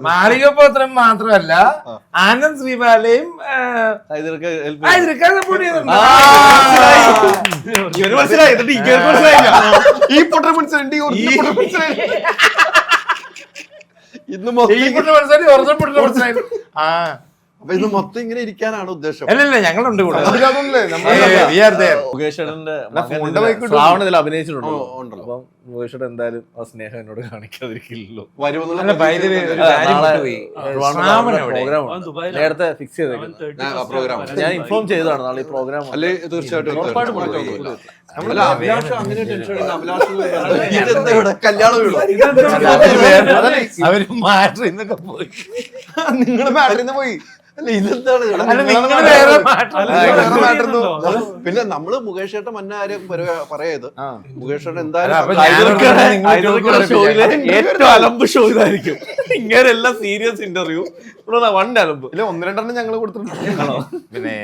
മാളികപ്പുറം മാത്രമല്ല ആനന്ദ് ശ്രീബാലയും അപ്പൊ ഇത് മൊത്തം ഇങ്ങനെ ഇരിക്കാനാണ് ഉദ്ദേശം? അല്ലല്ല, ഞങ്ങളുണ്ട് കൂടെ. ശ്രാവണത്തിൽ അഭിനയിച്ചിട്ടുണ്ടോ? അപ്പം മുകേഷ് എന്തായാലും ആ സ്നേഹം എന്നോട് കാണിക്കാതിരിക്കില്ലല്ലോ. പ്രോഗ്രാം നേരത്തെ ഫിക്സ് ചെയ്തേക്കും. ഞാൻ ഇൻഫോം ചെയ്തതാണ് നാളെ ഈ പ്രോഗ്രാം. അല്ലെ തീർച്ചയായിട്ടും അവര് മാറ്റി ഇന്നൊക്കെ പോയി. നിങ്ങള് മാറ്ററിന്ന് പോയി. അല്ല ഇതെന്താണ്? പിന്നെ നമ്മള് മുകേഷ് ചേട്ടൻ മന്നാരും പറയാത്. മുകേഷ് ചേട്ടൻ എന്തായാലും ഏറ്റവും അലമ്പ് ഷോ ഇതായിരിക്കും. ഇങ്ങനെ എല്ലാം സീരിയസ് ഇന്റർവ്യൂ 1 അലമ്പ്. ഇല്ല 1-2 ഞങ്ങള് കൊടുത്തിട്ടുണ്ട്. പിന്നെ